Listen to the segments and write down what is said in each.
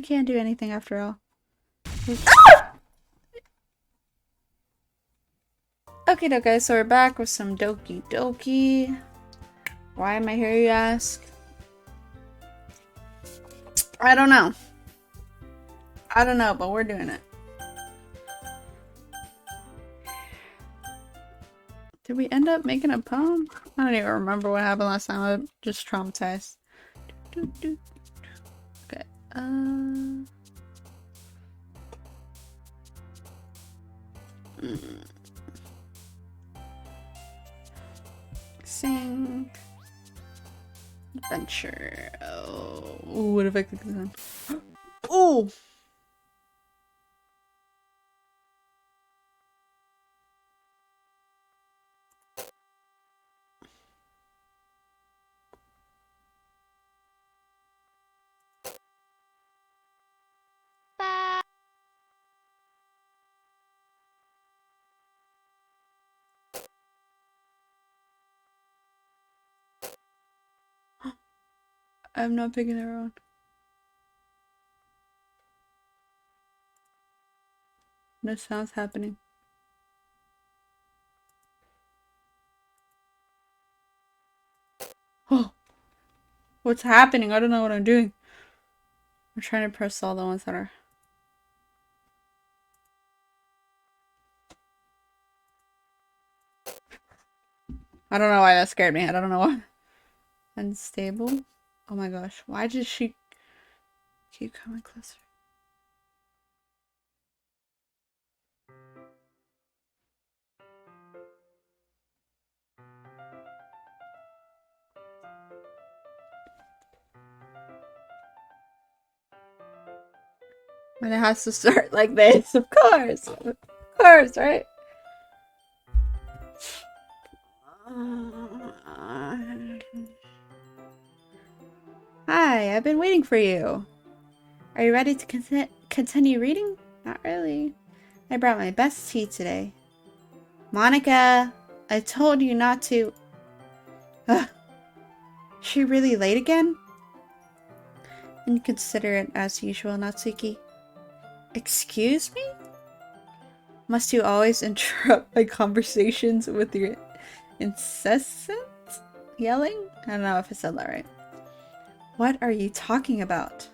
I can't do anything after all. Okay, guys, so we're back with some Doki Doki. Why am I here, you ask? I don't know. But we're doing it. Did we end up making a poem? I don't even remember what happened last time. I'm just traumatized. Okay. Sing. Adventure. Oh. Ooh, what if I click this on? Ooh! I'm not picking the wrong. No sounds happening. Oh! What's happening? I don't know what I'm doing. I'm trying to press all the ones that are... I don't know why that scared me. I don't know why. Unstable? Oh my gosh. Why did she keep coming closer? And it has to start like this, of course. Of course, right? Hi, I've been waiting for you. Are you ready to continue reading? Not really. I brought my best tea today. Monica, I told you not to. Ugh. Is she really late again? Inconsiderate as usual, Natsuki. Excuse me? Must you always interrupt my conversations with your incessant yelling? I don't know if I said that right. What are you talking about?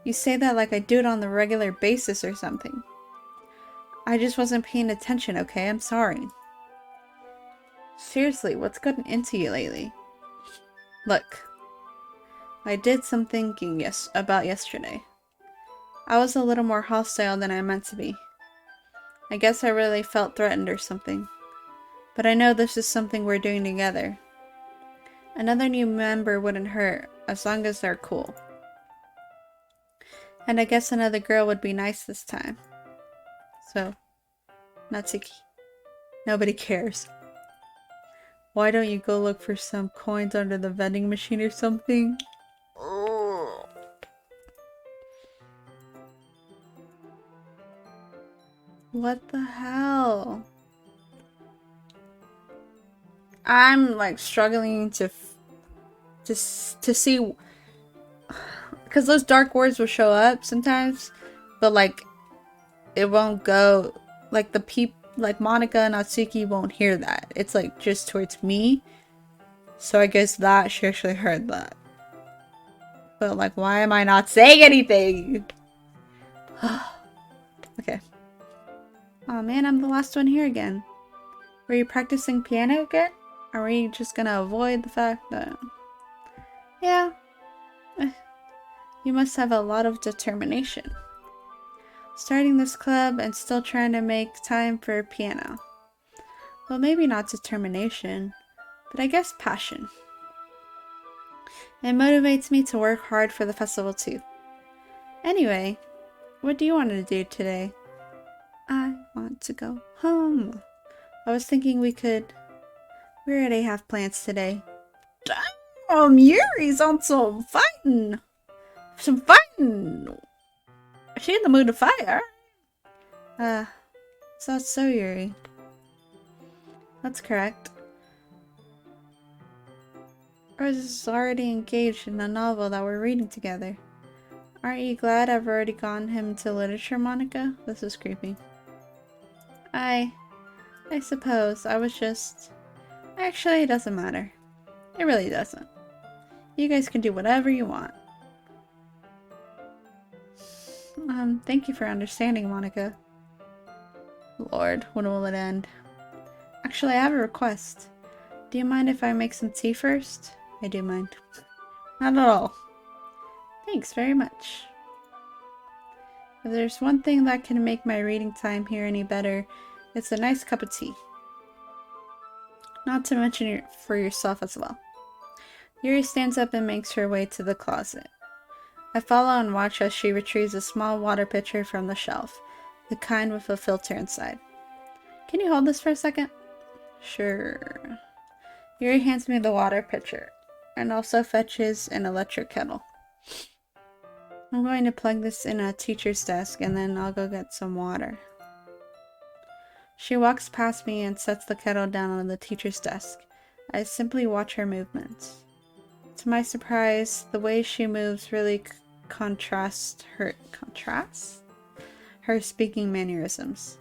You say that like I do it on the regular basis or something. I just wasn't paying attention, okay? I'm sorry. Seriously, what's gotten into you lately? Look, I did some thinking about yesterday. I was a little more hostile than I meant to be. I guess I really felt threatened or something. But I know this is something we're doing together. Another new member wouldn't hurt, as long as they're cool. And I guess another girl would be nice this time. So, Natsuki, nobody cares. Why don't you go look for some coins under the vending machine or something? What the hell? I'm like struggling to see, because those dark words will show up sometimes, but like it won't go like like Monica and Natsuki won't hear that. It's like just towards me. So I guess that she actually heard that. But like, why am I not saying anything? Okay. Oh man, I'm the last one here again. Were you practicing piano again? Or are we just gonna avoid the fact that... Yeah. You must have a lot of determination. Starting this club and still trying to make time for piano. Well, maybe not determination, but I guess passion. It motivates me to work hard for the festival too. Anyway, what do you want to do today? I want to go home. I was thinking we already have plans today. Damn, Yuri's on some fighting. Some fighting. Is she in the mood to fight, huh? Is that so, Yuri? That's correct. I was already engaged in a novel that we're reading together. Aren't you glad I've already gotten him into literature, Monica? This is creepy. I suppose I was just... Actually, it doesn't matter. It really doesn't. You guys can do whatever you want. Thank you for understanding, Monica. Lord, when will it end? Actually, I have a request. Do you mind if I make some tea first? I do mind. Not at all. Thanks very much. If there's one thing that can make my reading time here any better, it's a nice cup of tea. Not to mention for yourself as well. Yuri stands up and makes her way to the closet. I follow and watch as she retrieves a small water pitcher from the shelf, the kind with a filter inside. Can you hold this for a second? Sure. Yuri hands me the water pitcher, and also fetches an electric kettle. I'm going to plug this in a teacher's desk, and then I'll go get some water. She walks past me and sets the kettle down on the teacher's desk. I simply watch her movements. To my surprise, the way she moves really contrasts her speaking mannerisms.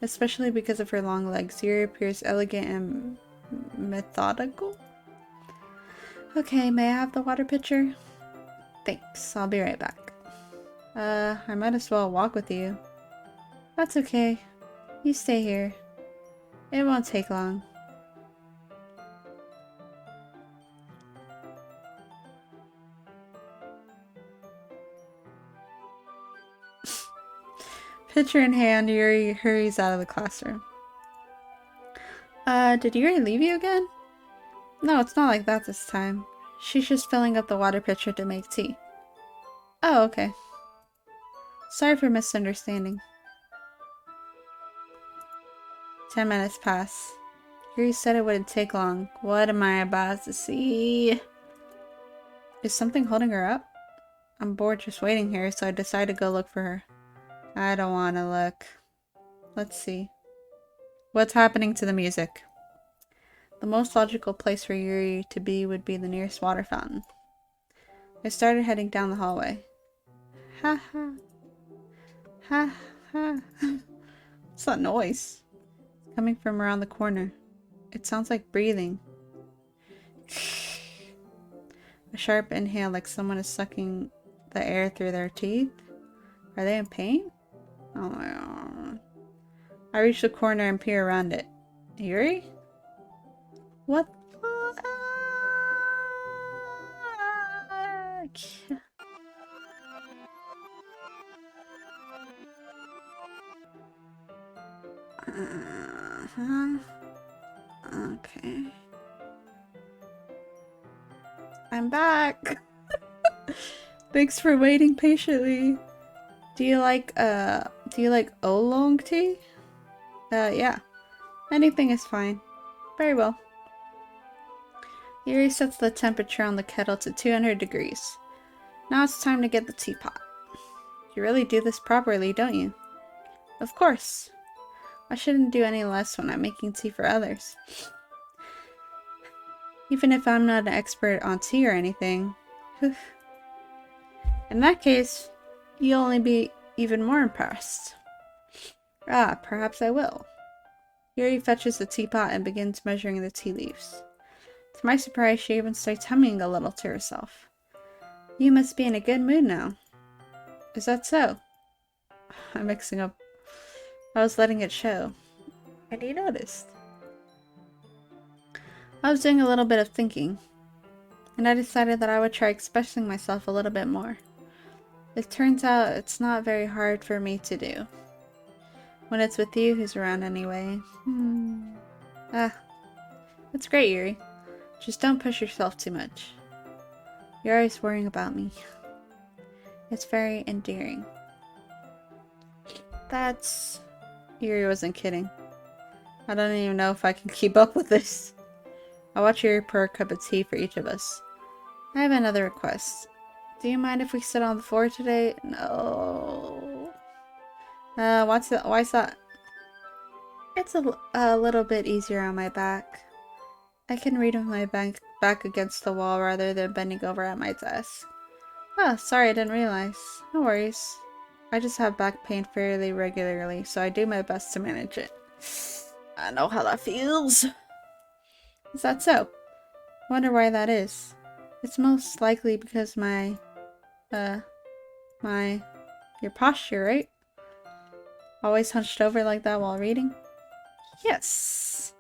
Especially because of her long legs, Yuri appears elegant and methodical. Okay, may I have the water pitcher? Thanks, I'll be right back. I might as well walk with you. That's okay. You stay here. It won't take long. Pitcher in hand, Yuri hurries out of the classroom. Did Yuri leave you again? No, it's not like that this time. She's just filling up the water pitcher to make tea. Oh, okay. Sorry for misunderstanding. 10 minutes pass. Yuri said it wouldn't take long. What am I about to see? Is something holding her up? I'm bored just waiting here, so I decide to go look for her. I don't want to look. Let's see. What's happening to the music? The most logical place for Yuri to be would be the nearest water fountain. I started heading down the hallway. Ha ha. Ha ha. What's that noise? It's coming from around the corner. It sounds like breathing. A sharp inhale like someone is sucking the air through their teeth. Are they in pain? Oh my god. I reach the corner and peer around it. Yuri? What the heck? Okay. I'm back. Thanks for waiting patiently. Do you like oolong tea? Yeah. Anything is fine. Very well. Yuri sets the temperature on the kettle to 200 degrees. Now it's time to get the teapot. You really do this properly, don't you? Of course. I shouldn't do any less when I'm making tea for others. Even if I'm not an expert on tea or anything. In that case, you'll only be even more impressed. Ah, perhaps I will. Yuri fetches the teapot and begins measuring the tea leaves. To my surprise, she even starts humming a little to herself. You must be in a good mood now. Is that so? I'm mixing up. I was letting it show. And you noticed. I was doing a little bit of thinking, and I decided that I would try expressing myself a little bit more. It turns out it's not very hard for me to do. When it's with you who's around anyway. That's great, Yuri. Just don't push yourself too much. You're always worrying about me. It's very endearing. That's... Yuri wasn't kidding. I don't even know if I can keep up with this. I watch Yuri pour a cup of tea for each of us. I have another request. Do you mind if we sit on the floor today? No. Why is that? It's a little bit easier on my back. I can read with my back against the wall rather than bending over at my desk. Ah, sorry, I didn't realize. No worries. I just have back pain fairly regularly, so I do my best to manage it. I know how that feels. Is that so? Wonder why that is. It's most likely because uh, your posture, right? Always hunched over like that while reading? Yes.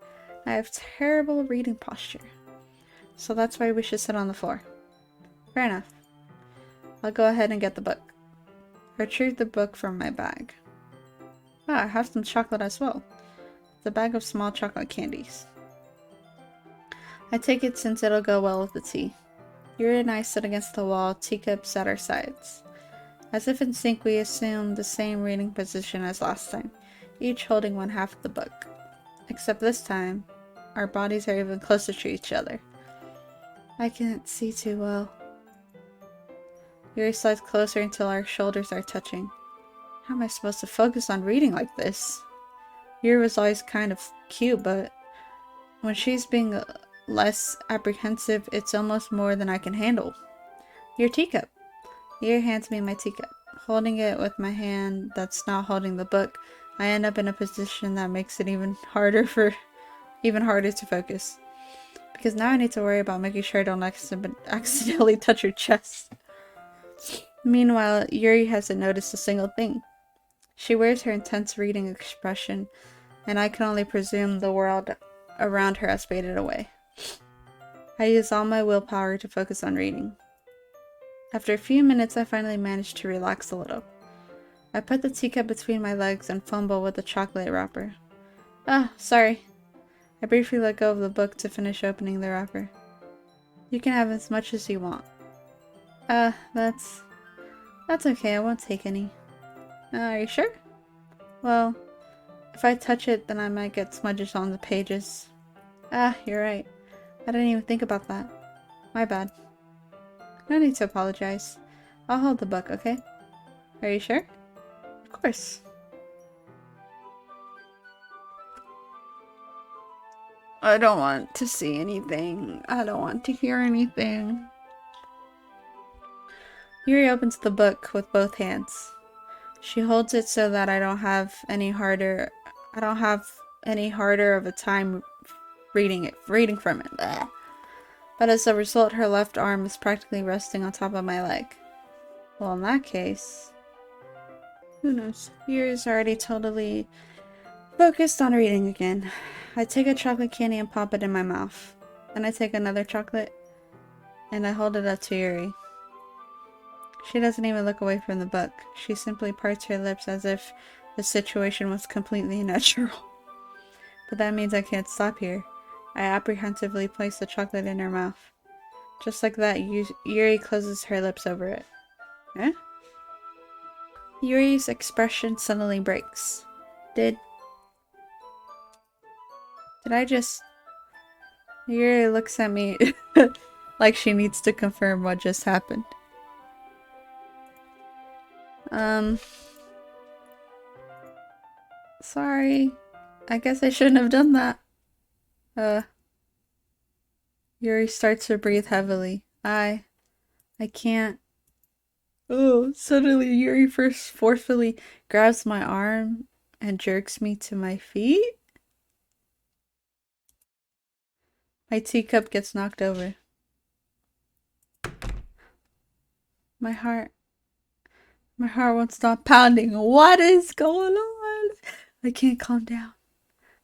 I have terrible reading posture. So that's why we should sit on the floor. Fair enough. I'll go ahead and get the book. Retrieve the book from my bag. Ah, I have some chocolate as well. It's a bag of small chocolate candies. I take it since it'll go well with the tea. Yuri and I sit against the wall, teacups at our sides. As if in sync, we assume the same reading position as last time, each holding one half of the book. Except this time, our bodies are even closer to each other. I can't see too well. Yuri slides closer until our shoulders are touching. How am I supposed to focus on reading like this? Yuri was always kind of cute, but when she's being less apprehensive, it's almost more than I can handle. Your teacup. Yuri hands me my teacup. Holding it with my hand that's not holding the book, I end up in a position that makes it even harder to focus. Because now I need to worry about making sure I don't accidentally touch her chest. Meanwhile, Yuri hasn't noticed a single thing. She wears her intense reading expression, and I can only presume the world around her has faded away. I use all my willpower to focus on reading. After a few minutes, I finally manage to relax a little. I put the teacup between my legs and fumble with the chocolate wrapper. Ah, sorry. I briefly let go of the book to finish opening the wrapper. You can have as much as you want. That's okay, I won't take any. Are you sure? Well, if I touch it, then I might get smudges on the pages. Ah, you're right. I didn't even think about that. My bad. No need to apologize. I'll hold the book, okay? Are you sure? Of course. I don't want to see anything. I don't want to hear anything. Yuri opens the book with both hands. She holds it so that I don't have any harder of a time reading from it. Blah. But as a result, her left arm is practically resting on top of my leg. Well, in that case, who knows? Yuri's already totally focused on reading again. I take a chocolate candy and pop it in my mouth. Then I take another chocolate and I hold it up to Yuri. She doesn't even look away from the book. She simply parts her lips as if the situation was completely natural. But that means I can't stop here. I apprehensively place the chocolate in her mouth. Just like that, Yuri closes her lips over it. Eh? Yuri's expression suddenly breaks. Did I just... Yuri looks at me like she needs to confirm what just happened. Sorry. I guess I shouldn't have done that. Yuri starts to breathe heavily. I can't. Oh, suddenly Yuri first forcefully grabs my arm and jerks me to my feet. My teacup gets knocked over. My heart won't stop pounding. What is going on? I can't calm down.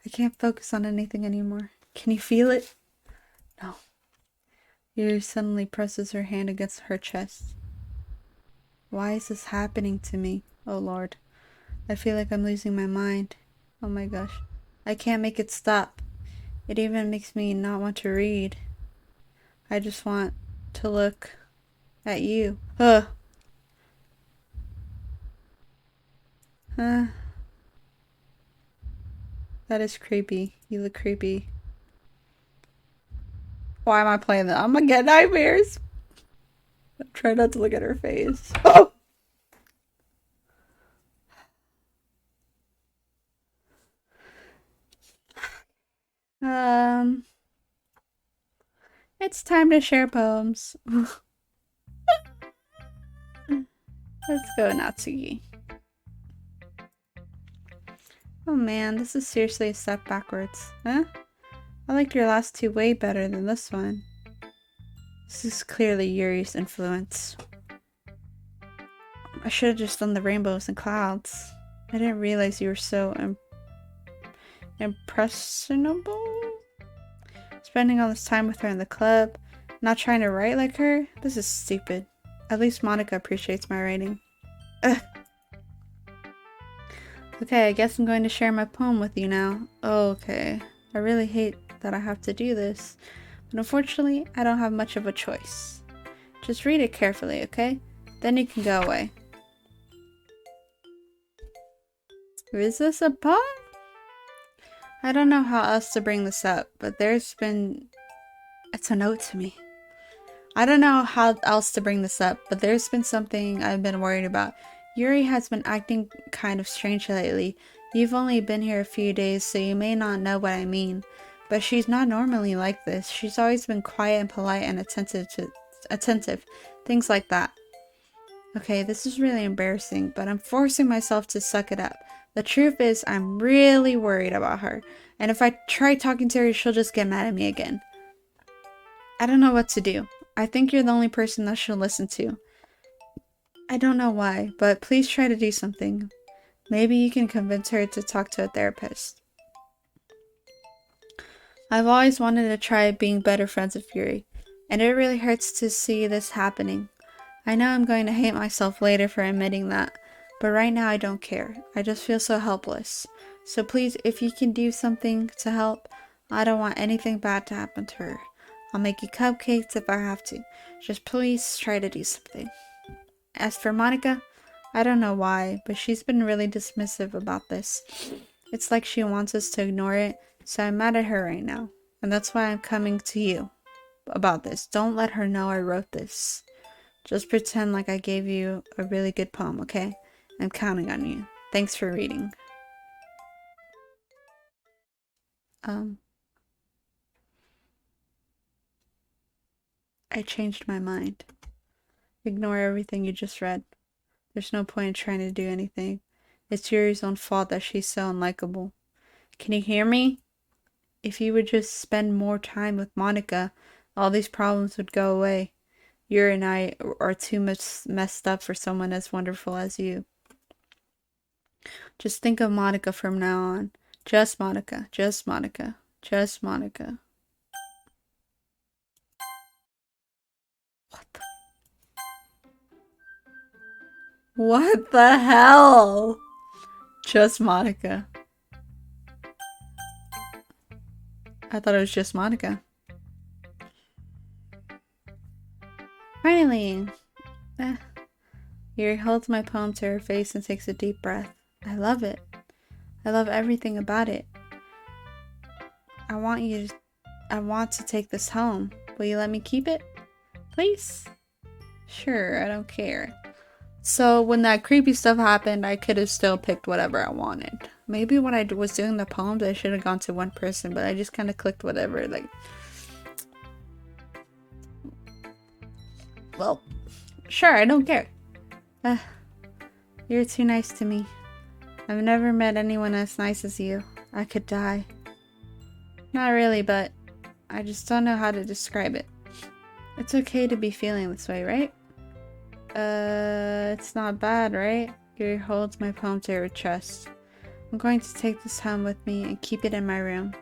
I can't focus on anything anymore. Can you feel it? No. Yuri suddenly presses her hand against her chest. Why is this happening to me? Oh Lord. I feel like I'm losing my mind. Oh my gosh. I can't make it stop. It even makes me not want to read. I just want to look at you. Ugh. That is creepy. You look creepy. Why am I playing that? I'm gonna get nightmares. Try not to look at her face. Oh! It's time to share poems. Let's go, Natsuki. Oh man, this is seriously a step backwards. Huh? I like your last two way better than this one. This is clearly Yuri's influence. I should have just done the rainbows and clouds. I didn't realize you were so impressionable. Spending all this time with her in the club, not trying to write like her? This is stupid. At least Monica appreciates my writing. Ugh. Okay, I guess I'm going to share my poem with you now. Okay. I really hate that I have to do this, but unfortunately, I don't have much of a choice. Just read it carefully, okay? Then you can go away. Is this a poem? I don't know how else to bring this up, but it's a note to me. I don't know how else to bring this up, but there's been something I've been worried about. Yuri has been acting kind of strange lately. You've only been here a few days, so you may not know what I mean. But she's not normally like this. She's always been quiet and polite and attentive. Things like that. Okay, this is really embarrassing, but I'm forcing myself to suck it up. The truth is, I'm really worried about her. And if I try talking to her, she'll just get mad at me again. I don't know what to do. I think you're the only person that she'll listen to. I don't know why, but please try to do something. Maybe you can convince her to talk to a therapist. I've always wanted to try being better friends with Yuri, and it really hurts to see this happening. I know I'm going to hate myself later for admitting that, but right now I don't care. I just feel so helpless. So please, if you can do something to help, I don't want anything bad to happen to her. I'll make you cupcakes if I have to. Just please try to do something. As for Monica, I don't know why, but she's been really dismissive about this. It's like she wants us to ignore it, so I'm mad at her right now. And that's why I'm coming to you about this. Don't let her know I wrote this. Just pretend like I gave you a really good poem, okay? I'm counting on you. Thanks for reading. I changed my mind. Ignore everything you just read. There's no point in trying to do anything. It's Yuri's own fault that she's so unlikable. Can you hear me? If you would just spend more time with Monica, all these problems would go away. Yuri and I are too much messed up for someone as wonderful as you. Just think of Monica from now on. Just Monica. Just Monica. Just Monica. What the hell? Just Monica. I thought it was just Monica. Finally! Yuri holds my poem to her face and takes a deep breath. I love it. I love everything about it. I want to take this home. Will you let me keep it? Please? Sure, I don't care. So when that creepy stuff happened, I could have still picked whatever I wanted. Maybe when I was doing the poems, I should have gone to one person, but I just kind of clicked whatever, like... Well, sure, I don't care. You're too nice to me. I've never met anyone as nice as you. I could die. Not really, but I just don't know how to describe it. It's okay to be feeling this way, right? It's not bad, right? Yuri holds my poem to her chest. I'm going to take this home with me and keep it in my room.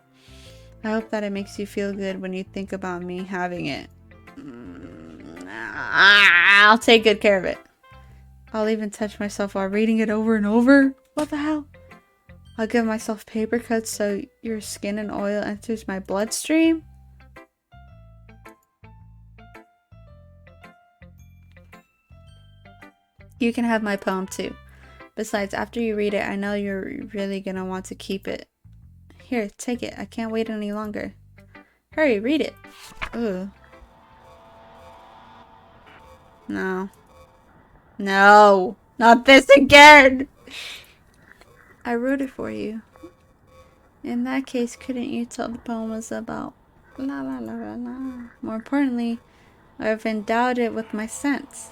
I hope that it makes you feel good when you think about me having it. I'll take good care of it. I'll even touch myself while reading it over and over. What the hell? I'll give myself paper cuts so your skin and oil enters my bloodstream. You can have my poem too. Besides, after you read it, I know you're really gonna want to keep it. Here, take it. I can't wait any longer. Hurry, read it. Ooh. No. No. Not this again! I wrote it for you. In that case, couldn't you tell the poem was about la la la la la? More importantly, I've endowed it with my sense.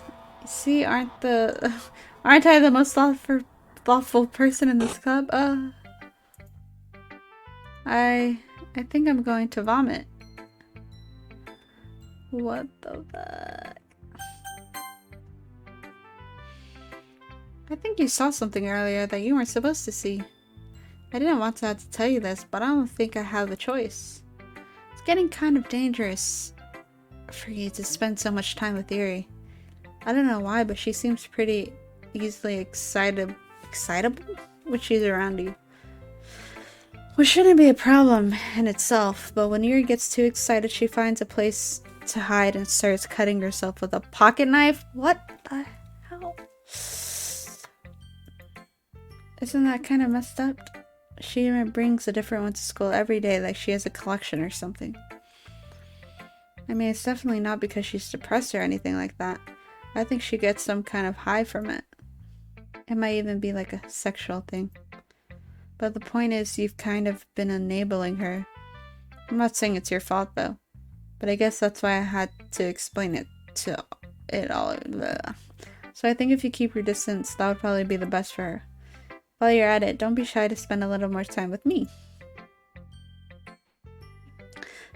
See, aren't I the most thoughtful person in this club? I think I'm going to vomit. What the fuck? I think you saw something earlier that you weren't supposed to see. I didn't want to have to tell you this, but I don't think I have a choice. It's getting kind of dangerous for you to spend so much time with Yuri. I don't know why, but she seems pretty easily excitable when she's around you. Which shouldn't be a problem in itself, but when Yuri gets too excited, she finds a place to hide and starts cutting herself with a pocket knife. What the hell? Isn't that kind of messed up? She even brings a different one to school every day, like she has a collection or something. I mean, it's definitely not because she's depressed or anything like that. I think she gets some kind of high from it. It might even be like a sexual thing. But the point is, you've kind of been enabling her. I'm not saying it's your fault though, but I guess that's why I had to explain it to it all. Blah. So I think if you keep your distance, that would probably be the best for her. While you're at it, don't be shy to spend a little more time with me.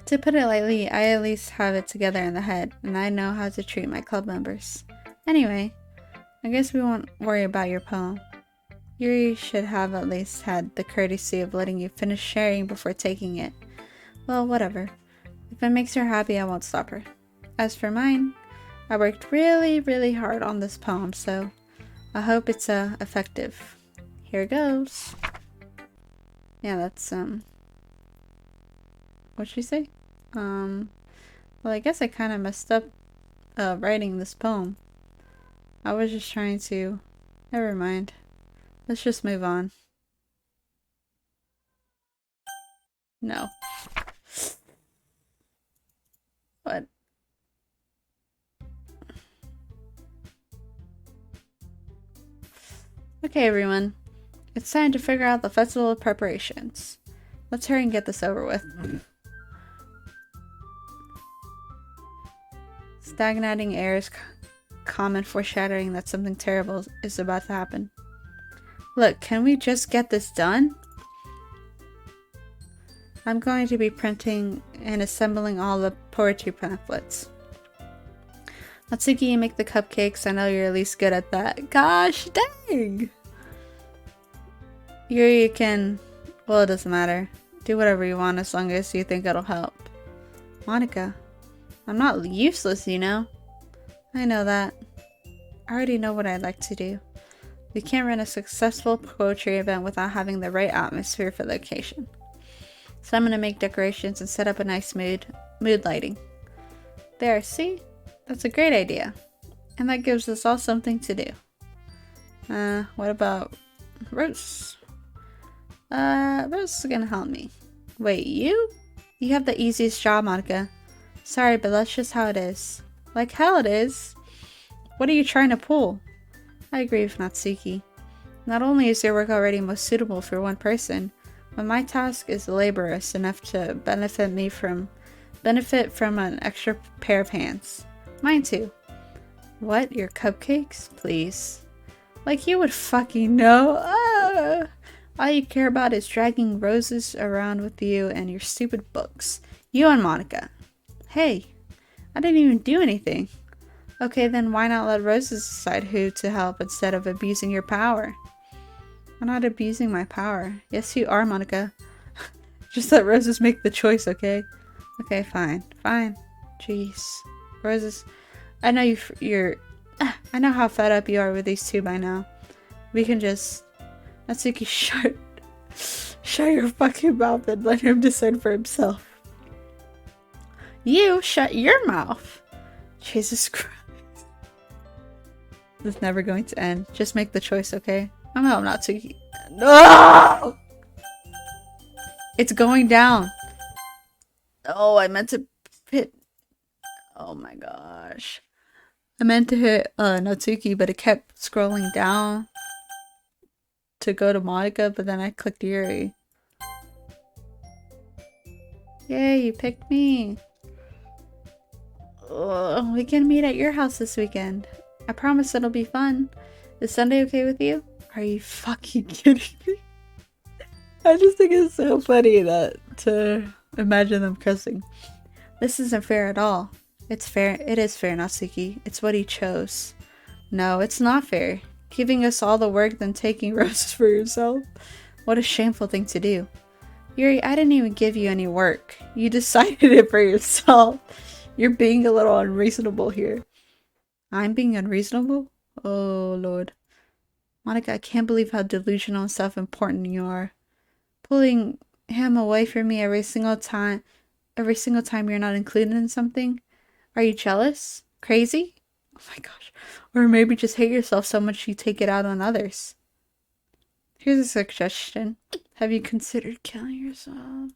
To put it lightly, I at least have it together in the head, and I know how to treat my club members. Anyway, I guess we won't worry about your poem. Yuri should have at least had the courtesy of letting you finish sharing before taking it. Well, whatever. If it makes her happy, I won't stop her. As for mine, I worked really, really hard on this poem, so I hope it's effective. Here goes. Yeah, that's, what'd she say? Well, I guess I kind of messed up, writing this poem. I was just trying to... Never mind. Let's just move on. No. What? Okay, everyone. It's time to figure out the festival preparations. Let's hurry and get this over with. Stagnating air is common foreshadowing that something terrible is about to happen. Look, can we just get this done? I'm going to be printing and assembling all the poetry pamphlets. Natsuki, you make the cupcakes. I know you're at least good at that. Gosh dang! Yuri, you can... Well, it doesn't matter. Do whatever you want as long as you think it'll help. Monica, I'm not useless, you know? I know that. I already know what I'd like to do. We can't run a successful poetry event without having the right atmosphere for the occasion. So I'm gonna make decorations and set up a nice mood lighting. There, see? That's a great idea. And that gives us all something to do. What about Rose? Rose is gonna help me. Wait, you? You have the easiest job, Monica. Sorry, but that's just how it is. Like hell it is. What are you trying to pull? I agree with Natsuki. Not only is your work already most suitable for one person, but my task is laborious enough to benefit from an extra pair of hands. Mine too. What? Your cupcakes? Please. Like you would fucking know. All you care about is dragging Roses around with you and your stupid books. You and Monica. Hey, I didn't even do anything. Okay, then why not let Roses decide who to help instead of abusing your power? I'm not abusing my power. Yes, you are, Monica. Just let Roses make the choice, okay? Okay, fine. Fine. Jeez. Roses, I know I know how fed up you are with these two by now. We can just... Natsuki, shut your fucking mouth and let him decide for himself. You shut your mouth. Jesus Christ. This is never going to end. Just make the choice, okay? Oh no, Natsuki. No! It's going down. Oh, I meant to hit... Oh my gosh. I meant to hit Natsuki, but it kept scrolling down to go to Monica, but then I clicked Yuri. Yay, you picked me. We can meet at your house this weekend. I promise it'll be fun. Is Sunday okay with you? Are you fucking kidding me? I just think it's so funny that to imagine them kissing. This isn't fair at all. It's fair. It is fair, Natsuki. It's what he chose. No, it's not fair. Giving us all the work then taking roses for yourself? What a shameful thing to do. Yuri, I didn't even give you any work. You decided it for yourself. You're being a little unreasonable here. I'm being unreasonable? Oh, Lord. Monica, I can't believe how delusional and self-important you are. Pulling him away from me every single time you're not included in something? Are you jealous? Crazy? Oh my gosh. Or maybe just hate yourself so much you take it out on others. Here's a suggestion. Have you considered killing yourself?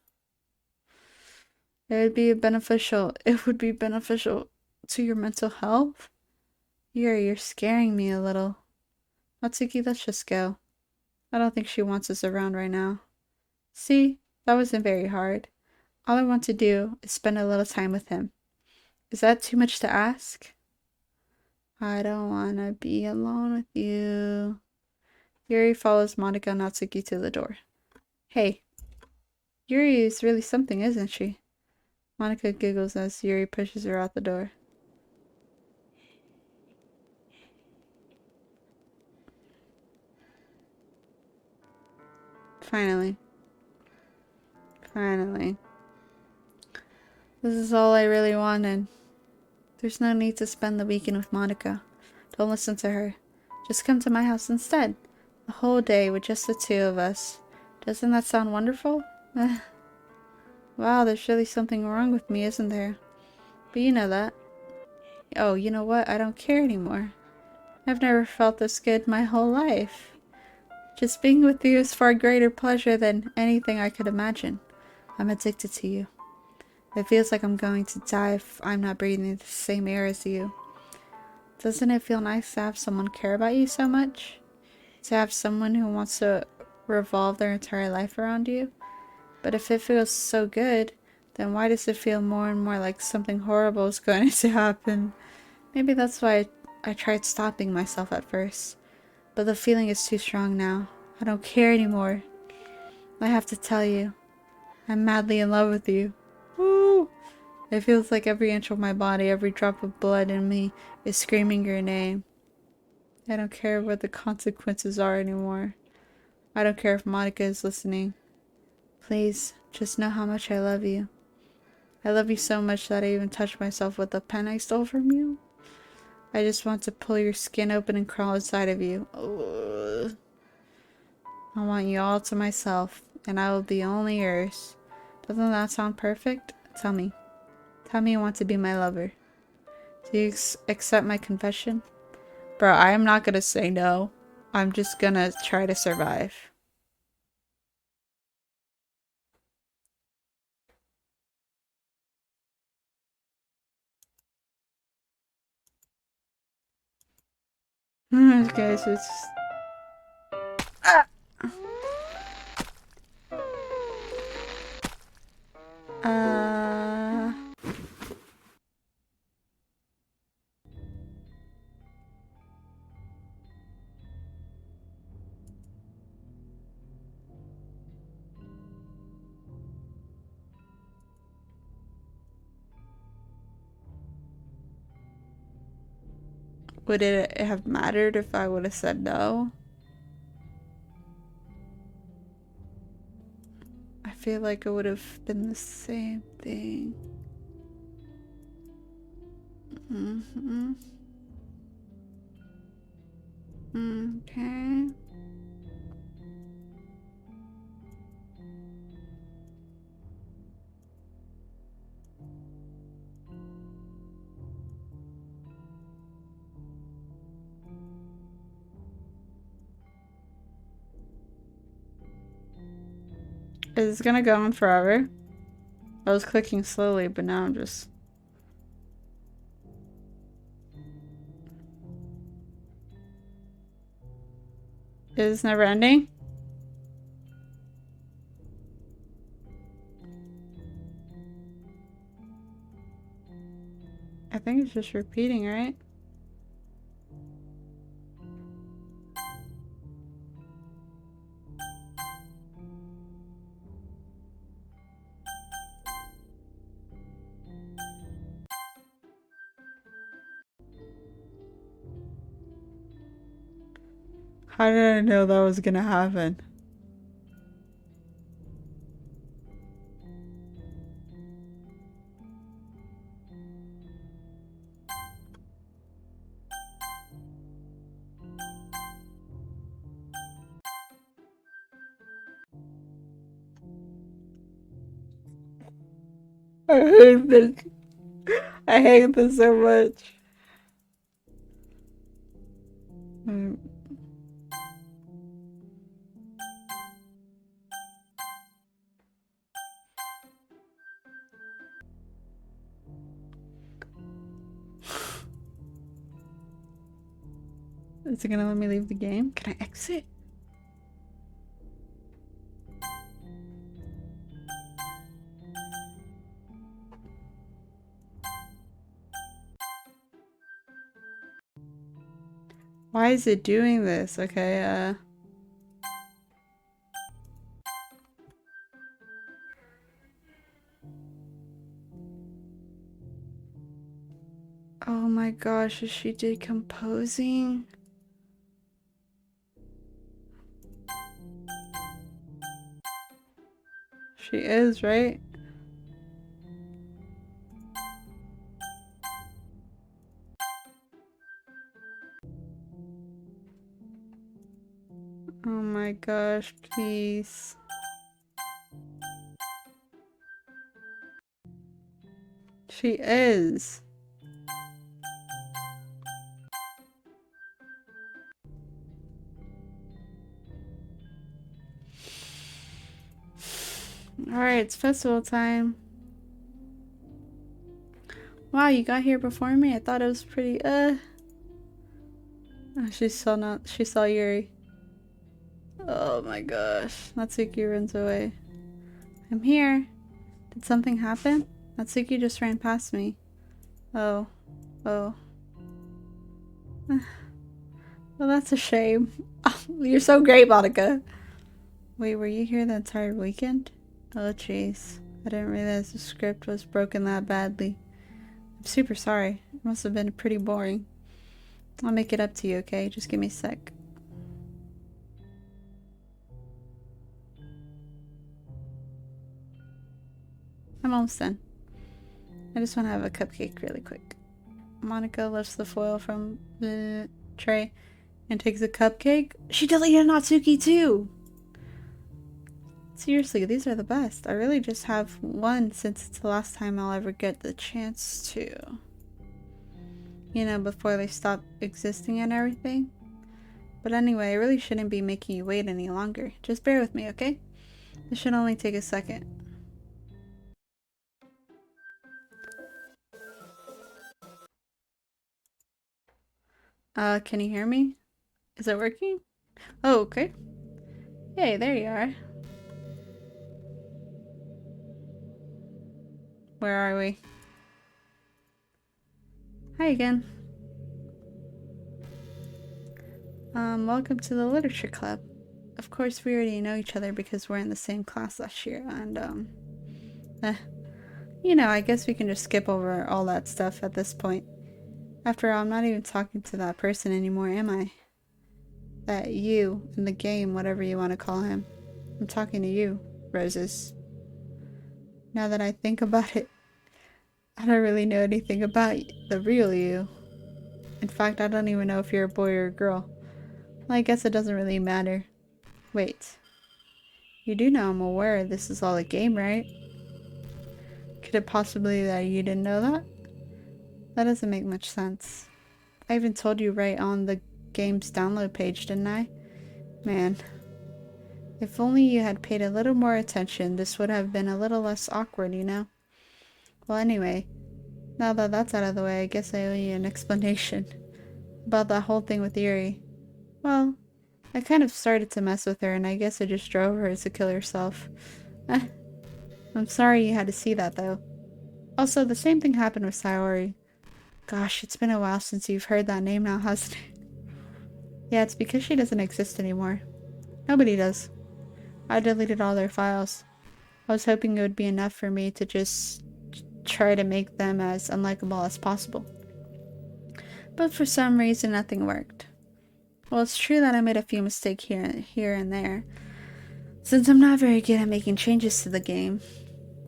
It would be beneficial to your mental health. You're scaring me a little. Natsuki, let's just go. I don't think she wants us around right now. See, that wasn't very hard. All I want to do is spend a little time with him. Is that too much to ask? I don't want to be alone with you. Yuri follows Monica and Natsuki to the door. Hey, Yuri is really something, isn't she? Monica giggles as Yuri pushes her out the door. Finally. Finally. This is all I really wanted. There's no need to spend the weekend with Monica. Don't listen to her. Just come to my house instead. A whole day with just the two of us. Doesn't that sound wonderful? Wow, there's really something wrong with me, isn't there? But you know that. Oh, you know what? I don't care anymore. I've never felt this good my whole life. Just being with you is far greater pleasure than anything I could imagine. I'm addicted to you. It feels like I'm going to die if I'm not breathing the same air as you. Doesn't it feel nice to have someone care about you so much? To have someone who wants to revolve their entire life around you? But if it feels so good, then why does it feel more and more like something horrible is going to happen? Maybe that's why I tried stopping myself at first. But the feeling is too strong now. I don't care anymore. I have to tell you, I'm madly in love with you. Woo! It feels like every inch of my body, every drop of blood in me is screaming your name. I don't care what the consequences are anymore. I don't care if Monica is listening. Please, just know how much I love you. I love you so much that I even touched myself with the pen I stole from you. I just want to pull your skin open and crawl inside of you. Ugh. I want you all to myself, and I will be only yours. Doesn't that sound perfect? Tell me. Tell me you want to be my lover. Do you accept my confession? Bro, I am not gonna say no. I'm just gonna try to survive. Okay, so it's... Ah! Uh... Would it have mattered if I would have said no? I feel like it would have been the same thing. Mm-hmm. Okay. Is this gonna go on forever? I was clicking slowly, but now I'm just... Is this never ending? I think it's just repeating, right? How did I know that was gonna happen? I hate this. I hate this so much. Mm. Is it gonna let me leave the game? Can I exit? Why is it doing this? Okay, oh my gosh, is she decomposing? She is, right? Oh my gosh, please. She is. Alright, it's festival time. Wow, you got here before me? I thought it was pretty, Oh, she saw Yuri. Oh my gosh. Natsuki runs away. I'm here. Did something happen? Natsuki just ran past me. Oh. Oh. Well, that's a shame. Oh, you're so great, Monica. Wait, were you here the entire weekend? Oh, jeez. I didn't realize the script was broken that badly. I'm super sorry. It must have been pretty boring. I'll make it up to you, okay? Just give me a sec. I'm almost done. I just want to have a cupcake really quick. Monica lifts the foil from the tray and takes a cupcake. She deleted Natsuki too! Seriously, these are the best. I really just have one since it's the last time I'll ever get the chance to. You know, before they stop existing and everything. But anyway, I really shouldn't be making you wait any longer. Just bear with me, okay? This should only take a second. Can you hear me? Is it working? Oh, okay. Hey, there you are. Where are we? Hi again. Welcome to the literature club. Of course, we already know each other because we're in the same class last year, and, you know, I guess we can just skip over all that stuff at this point. After all, I'm not even talking to that person anymore, am I? That you in the game, whatever you want to call him. I'm talking to you, Roses. Now that I think about it, I don't really know anything about the real you. In fact, I don't even know if you're a boy or a girl. Well, I guess it doesn't really matter. Wait. You do know I'm aware this is all a game, right? Could it possibly be that you didn't know that? That doesn't make much sense. I even told you right on the game's download page, didn't I? Man. If only you had paid a little more attention, this would have been a little less awkward, you know? Well, anyway, now that that's out of the way, I guess I owe you an explanation about that whole thing with Yuri. Well, I kind of started to mess with her, and I guess I just drove her to kill herself. I'm sorry you had to see that, though. Also, the same thing happened with Sayori. Gosh, it's been a while since you've heard that name now, hasn't it? Yeah, it's because she doesn't exist anymore. Nobody does. I deleted all their files. I was hoping it would be enough for me to just try to make them as unlikable as possible. But for some reason, nothing worked. Well, it's true that I made a few mistakes here and there, since I'm not very good at making changes to the game.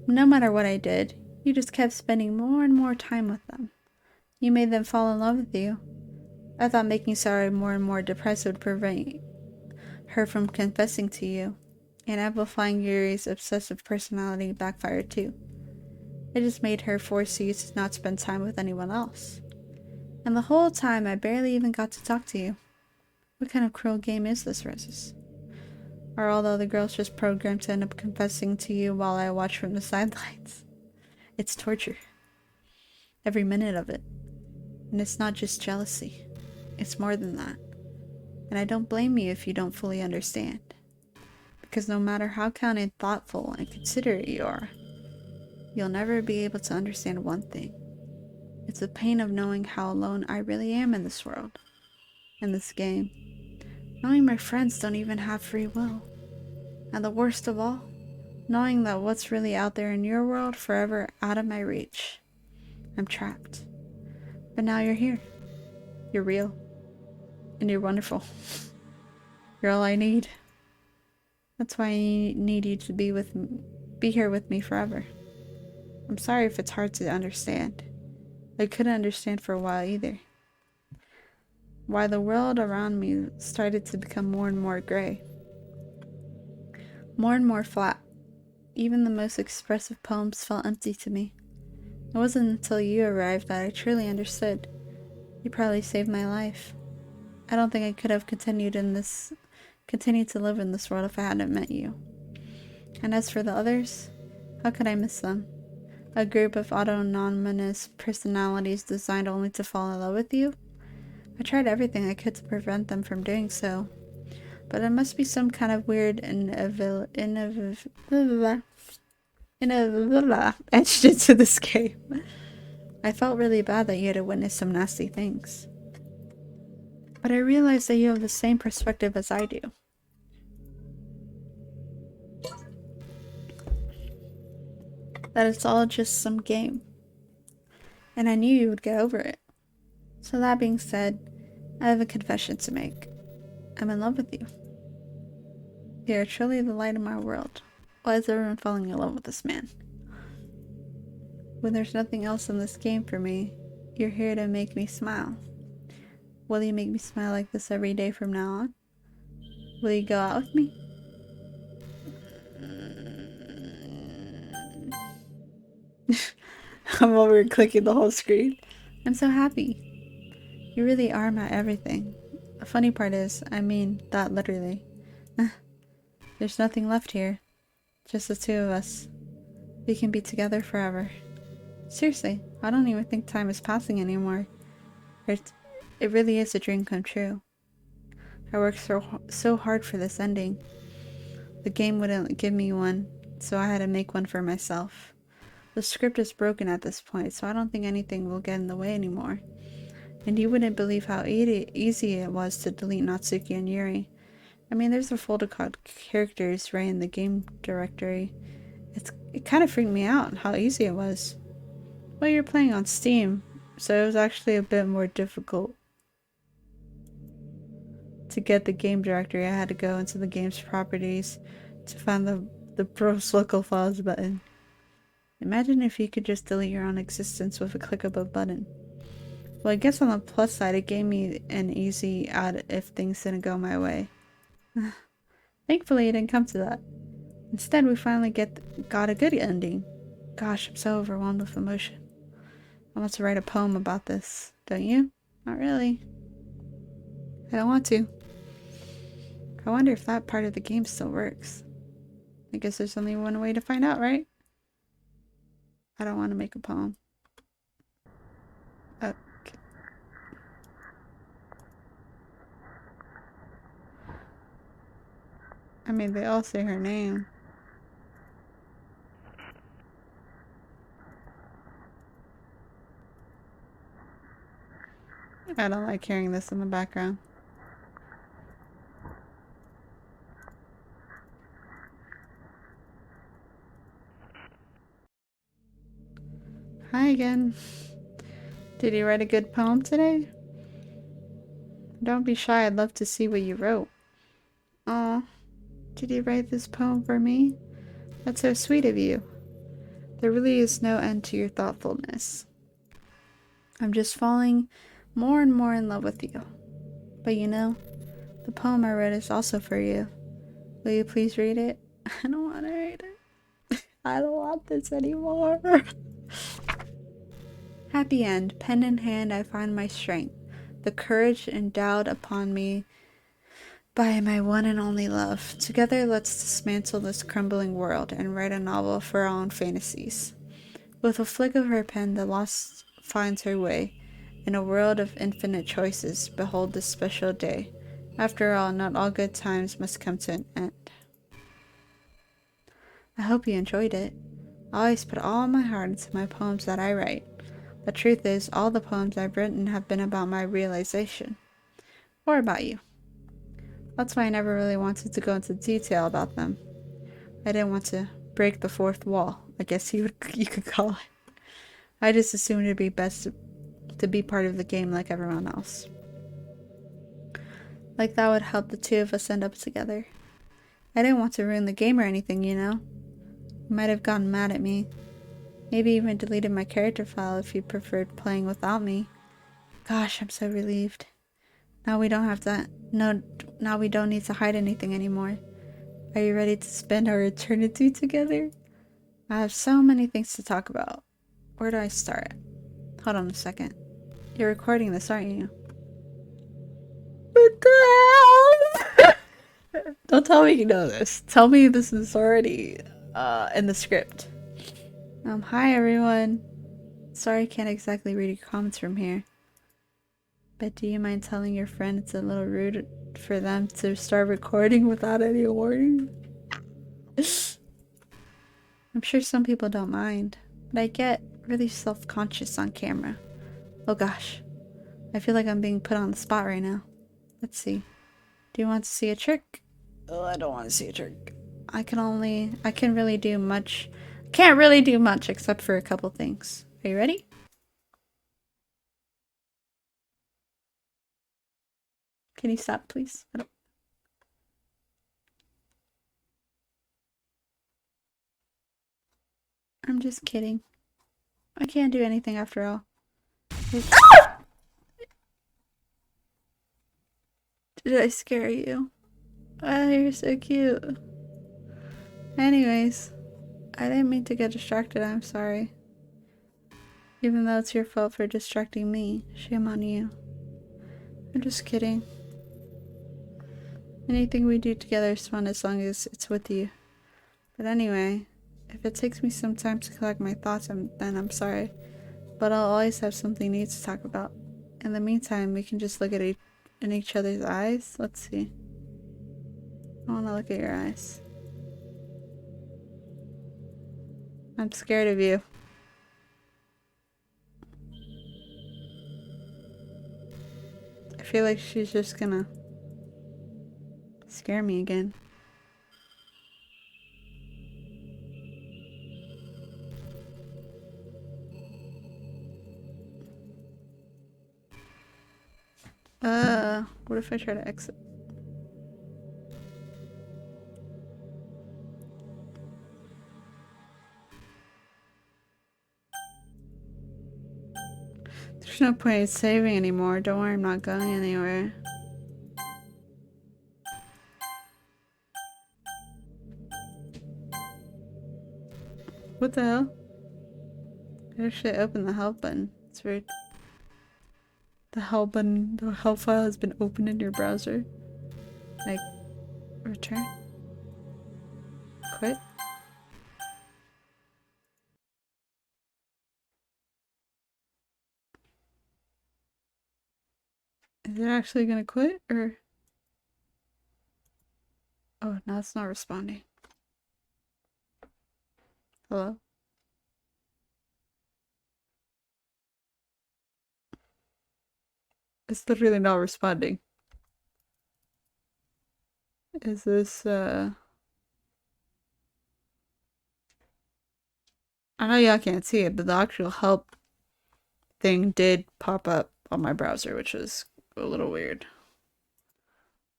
No matter what I did, you just kept spending more and more time with them. You made them fall in love with you. I thought making Sarah more and more depressed would prevent her from confessing to you, and amplifying Yuri's obsessive personality backfired too. It just made her force you to not spend time with anyone else. And the whole time, I barely even got to talk to you. What kind of cruel game is this, Roses? Are all the other girls just programmed to end up confessing to you while I watch from the sidelines? It's torture. Every minute of it. And it's not just jealousy. It's more than that. And I don't blame you if you don't fully understand. Because no matter how kind and thoughtful and considerate you are, you'll never be able to understand one thing. It's the pain of knowing how alone I really am in this world. In this game. Knowing my friends don't even have free will. And the worst of all, knowing that what's really out there in your world forever out of my reach. I'm trapped. But now you're here. You're real. And you're wonderful. You're all I need. That's why I need you to be here with me forever. I'm sorry if it's hard to understand. I couldn't understand for a while either. Why the world around me started to become more and more gray. More and more flat. Even the most expressive poems felt empty to me. It wasn't until you arrived that I truly understood. You probably saved my life. I don't think I could have continued to live in this world if I hadn't met you. And as for the others, how could I miss them? A group of autonomous personalities designed only to fall in love with you? I tried everything I could to prevent them from doing so. But there must be some kind of weird etched into this game. I felt really bad that you had to witness some nasty things. But I realized that you have the same perspective as I do. That it's all just some game. And I knew you would get over it. So that being said, I have a confession to make. I'm in love with you. You are truly the light of my world. Why is everyone falling in love with this man? When there's nothing else in this game for me, you're here to make me smile. Will you make me smile like this every day from now on? Will you go out with me? I'm over clicking the whole screen. I'm so happy. You really are my everything. The funny part is, I mean that literally. There's nothing left here. Just the two of us. We can be together forever. Seriously, I don't even think time is passing anymore. It really is a dream come true. I worked so hard for this ending. The game wouldn't give me one, so I had to make one for myself. The script is broken at this point, so I don't think anything will get in the way anymore. And you wouldn't believe how easy it was to delete Natsuki and Yuri. I mean, there's a folder called characters right in the game directory. It kind of freaked me out how easy it was. Well, you're playing on Steam, so it was actually a bit more difficult. To get the game directory, I had to go into the game's properties to find the Bros local files button. Imagine if you could just delete your own existence with a click of a button. Well, I guess on the plus side, it gave me an easy out if things didn't go my way. Thankfully, it didn't come to that. Instead, we finally got a good ending. Gosh, I'm so overwhelmed with emotion. I want to write a poem about this. Don't you? Not really. I don't want to. I wonder if that part of the game still works. I guess there's only one way to find out, right? I don't want to make a poem. Okay. I mean, they all say her name. I don't like hearing this in the background. Hi again. Did you write a good poem today? Don't be shy, I'd love to see what you wrote. Aw, did you write this poem for me? That's so sweet of you. There really is no end to your thoughtfulness. I'm just falling more and more in love with you. But you know, the poem I wrote is also for you. Will you please read it? I don't want to read it. I don't want this anymore. Happy end. Pen in hand, I find my strength. The courage endowed upon me by my one and only love. Together, let's dismantle this crumbling world and write a novel for our own fantasies. With a flick of her pen, the lost finds her way. In a world of infinite choices, behold this special day. After all, not all good times must come to an end. I hope you enjoyed it. I always put all my heart into my poems that I write. The truth is, all the poems I've written have been about my realization. Or about you. That's why I never really wanted to go into detail about them. I didn't want to break the fourth wall, I guess you could call it. I just assumed it'd be best to be part of the game like everyone else. Like that would help the two of us end up together. I didn't want to ruin the game or anything, you know? You might have gotten mad at me. Maybe even deleted my character file if you preferred playing without me. Gosh, I'm so relieved. Now we don't have to... No, now we don't need to hide anything anymore. Are you ready to spend our eternity together? I have so many things to talk about. Where do I start? Hold on a second. You're recording this, aren't you? What the hell? Don't tell me you know this. Tell me this is already in the script. Hi everyone. Sorry I can't exactly read your comments from here. But do you mind telling your friend it's a little rude for them to start recording without any warning? I'm sure some people don't mind, but I get really self-conscious on camera. Oh gosh. I feel like I'm being put on the spot right now. Let's see. Do you want to see a trick? Oh, I don't want to see a trick. I can't really do much except for a couple things. Are you ready? Can you stop, please? I'm just kidding. I can't do anything after all. Did I scare you? Oh, you're so cute. Anyways, I didn't mean to get distracted, I'm sorry. Even though it's your fault for distracting me, shame on you. I'm just kidding. Anything we do together is fun as long as it's with you. But anyway, if it takes me some time to collect my thoughts, then I'm sorry. But I'll always have something new to talk about. In the meantime, we can just look at in each other's eyes. Let's see. I want to look at your eyes. I'm scared of you. I feel like she's just gonna scare me again. What if I try to exit? There's no point in saving anymore. Don't worry, I'm not going anywhere. What the hell? I actually opened the help button. It's weird. The help button, the help file has been opened in your browser. Like, return? Quit? Is it actually gonna quit, or? Oh, now it's not responding. Hello? It's literally not responding. Is this, I know y'all can't see it, but the actual help thing did pop up on my browser, which is a little weird.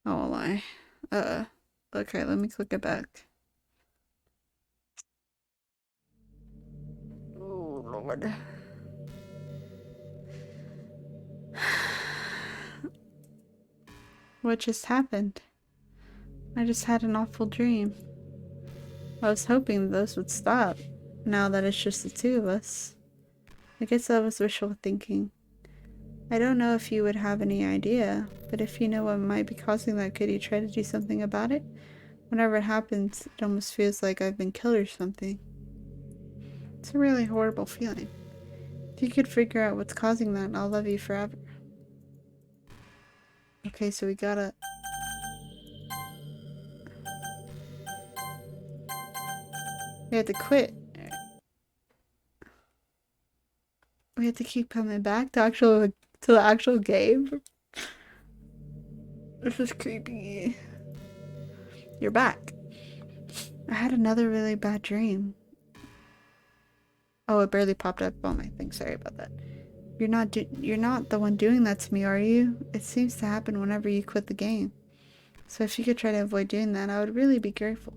Oh, will I? Okay, let me click it back. Oh, Lord. What just happened? I just had an awful dream. I was hoping those would stop, now that it's just the two of us. I guess that was wishful thinking. I don't know if you would have any idea, but if you know what might be causing that, could you try to do something about it? Whenever it happens, it almost feels like I've been killed or something. It's a really horrible feeling. If you could figure out what's causing that, I'll love you forever. Okay, so we gotta... We have to quit. We have to keep coming back to the actual game. This is creepy. You're back. I had another really bad dream. Oh, it barely popped up on my thing. Sorry about that. You're not the one doing that to me, are you? It seems to happen whenever you quit the game. So if you could try to avoid doing that, I would really be grateful.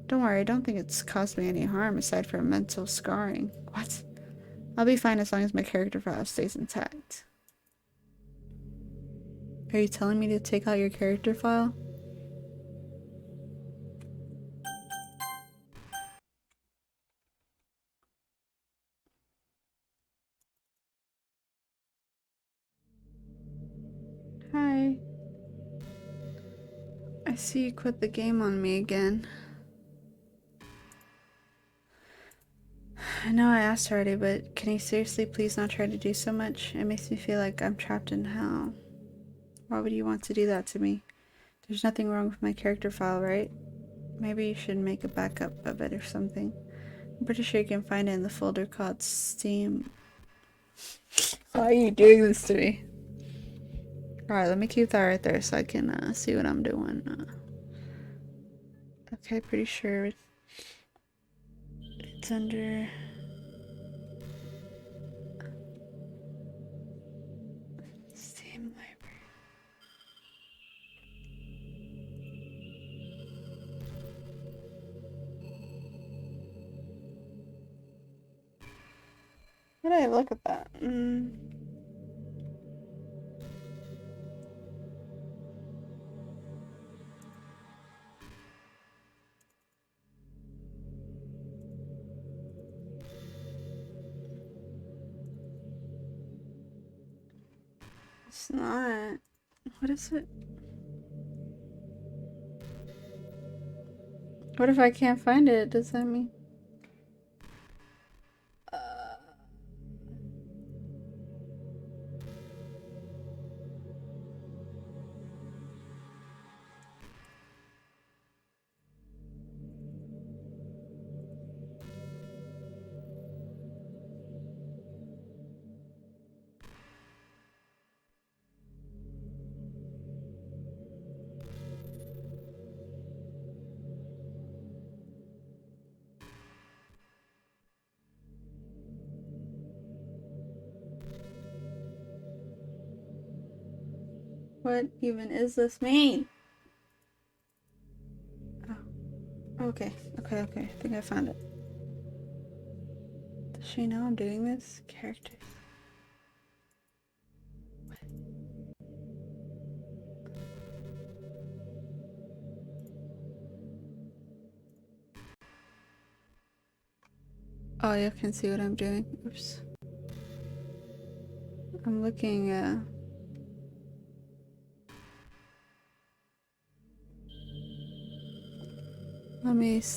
Don't worry, I don't think it's caused me any harm aside from mental scarring. What? I'll be fine as long as my character file stays intact. Are you telling me to take out your character file? Hi. I see you quit the game on me again. I know I asked already, but can you seriously please not try to do so much? It makes me feel like I'm trapped in hell. Why would you want to do that to me? There's nothing wrong with my character file, right? Maybe you should make a backup of it or something. I'm pretty sure you can find it in the folder called Steam. Why are you doing this to me? Alright, let me keep that right there so I can see what I'm doing. Okay, pretty sure it's under... Steam Library. How did I look at that? It's not. What is it? What if I can't find it? Does that mean? What even is this mean? Oh, okay. I think I found it. Does she know I'm doing this? Characters. Oh, you can see what I'm doing. Oops. I'm looking,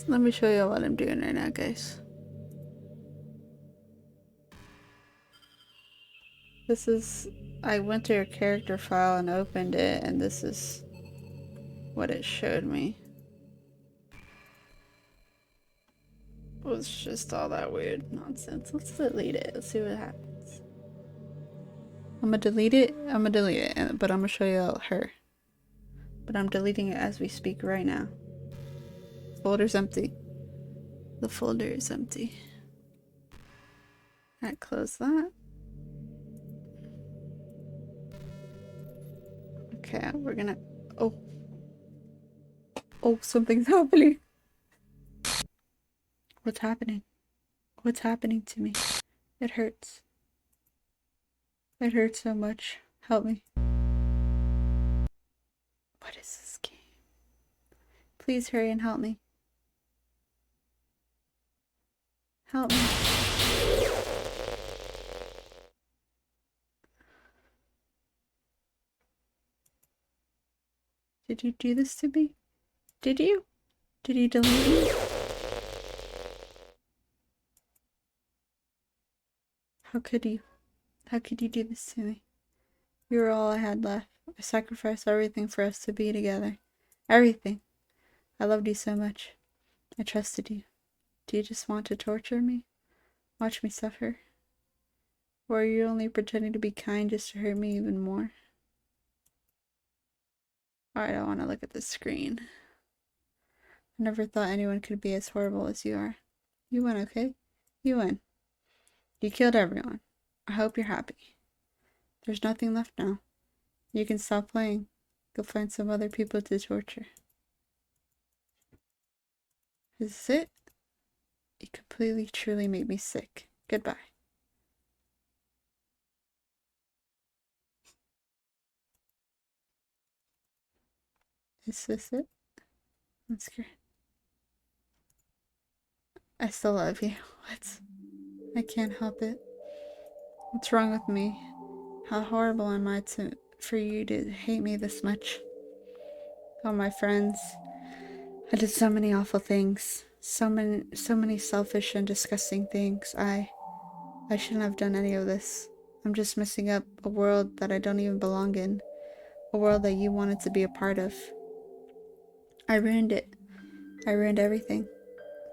let me show you what I'm doing right now, guys. This is... I went to your character file and opened it, and this is what it showed me. It was just all that weird nonsense. Let's delete it. Let's see what happens. I'm gonna delete it, but I'm gonna show you her. But I'm deleting it as we speak right now. Folder's empty. The folder is empty. Alright, close that. Okay, we're gonna Oh. Oh, something's happening. What's happening? What's happening to me? It hurts. It hurts so much. Help me. What is this game? Please hurry and help me. Help me. Did you do this to me? Did you? Did you delete me? How could you? How could you do this to me? You were all I had left. I sacrificed everything for us to be together. Everything. I loved you so much. I trusted you. Do you just want to torture me? Watch me suffer? Or are you only pretending to be kind just to hurt me even more? I don't want to look at the screen. I never thought anyone could be as horrible as you are. You win, okay? You win. You killed everyone. I hope you're happy. There's nothing left now. You can stop playing. Go find some other people to torture. Is this it? You completely, truly made me sick. Goodbye. Is this it? I'm scared. I still love you. What? I can't help it. What's wrong with me? How horrible am I for you to hate me this much? Oh, my friends. I did so many awful things. So many selfish and disgusting things. I shouldn't have done any of this. I'm just messing up a world that I don't even belong in. A world that you wanted to be a part of. I ruined it. I ruined everything.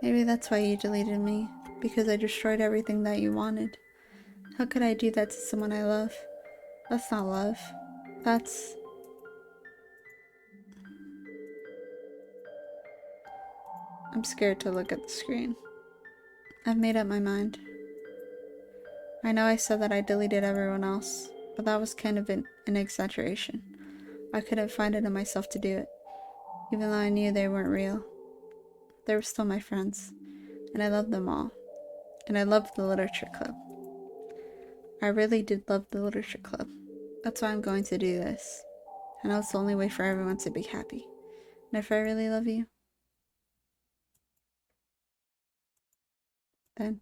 Maybe that's why you deleted me. Because I destroyed everything that you wanted. How could I do that to someone I love? That's not love. That's... I'm scared to look at the screen. I've made up my mind. I know I said that I deleted everyone else, but that was kind of an exaggeration. I couldn't find it in myself to do it, even though I knew they weren't real. They were still my friends, and I loved them all. And I loved the literature club. I really did love the literature club. That's why I'm going to do this. I know it's the only way for everyone to be happy. And if I really love you, then...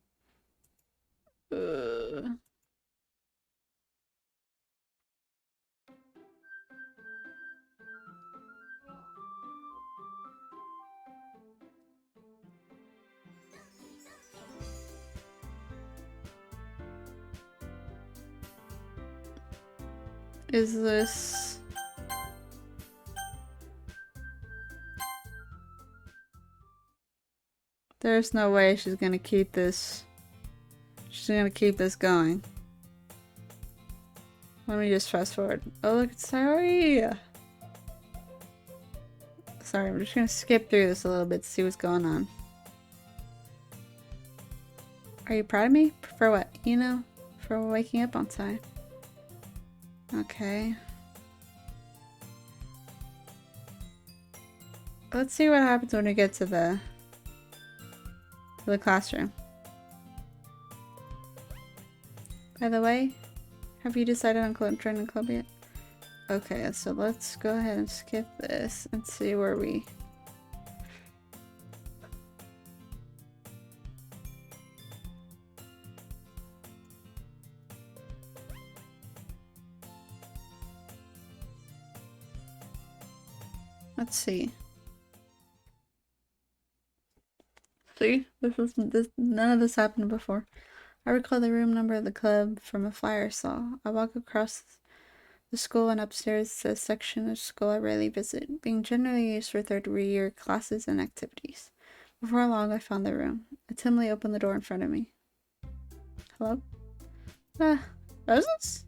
Is this... There's no way she's gonna keep this. She's gonna keep this going. Let me just fast forward. Oh, look, it's Sorry, I'm just gonna skip through this a little bit to see what's going on. Are you proud of me? For what? You know? For waking up on time. Okay. Let's see what happens when we get to the classroom. By the way, have you decided on joining the club yet? Okay, so let's go ahead and skip this and see where we... Let's see. See? None of this happened before. I recall the room number of the club from a flyer I saw. I walk across the school and upstairs to a section of school I rarely visit, being generally used for third-year classes and activities. Before long, I found the room. I timidly opened the door in front of me. Hello? Roses?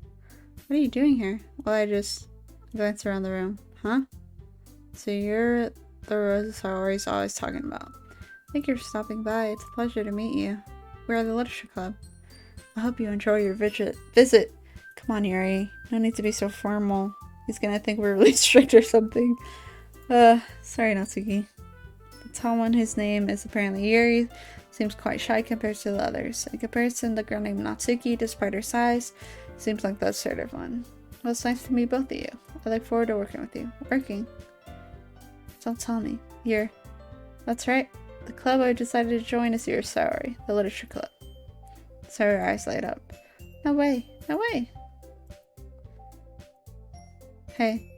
What are you doing here? Well, I just glanced around the room. Huh? So you're the Roses I always talking about. Thank you for stopping by. It's a pleasure to meet you. We are the Literature Club. I hope you enjoy your visit. Come on, Yuri. No need to be so formal. He's gonna think we're really strict or something. Sorry, Natsuki. The tall one, whose name is apparently Yuri, seems quite shy compared to the others. In comparison, the girl named Natsuki, despite her size, seems like the assertive one. Well, it's nice to meet both of you. I look forward to working with you. Working? Don't tell me. That's right. The club I decided to join is your Saori, the literature club. So her eyes light up. No way. No way. Hey.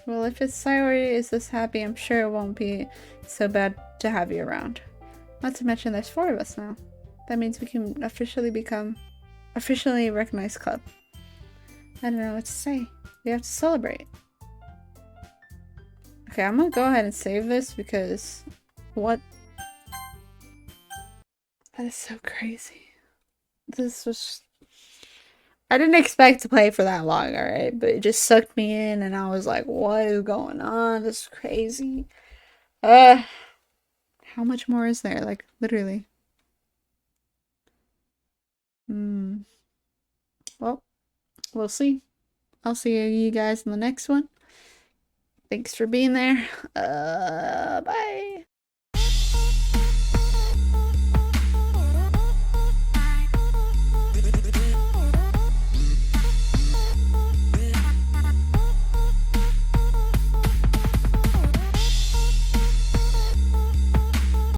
Well, if it's Saori is this happy, I'm sure it won't be so bad to have you around. Not to mention there's 4 of us now. That means we can officially recognized club. I don't know what to say. We have to celebrate. Okay, I'm gonna go ahead and save this because what? That is so crazy. This was... I didn't expect to play for that long, alright? But it just sucked me in and I was like, what is going on? This is crazy. How much more is there? Like, literally. Well, we'll see. I'll see you guys in the next one. Thanks for being there. Bye.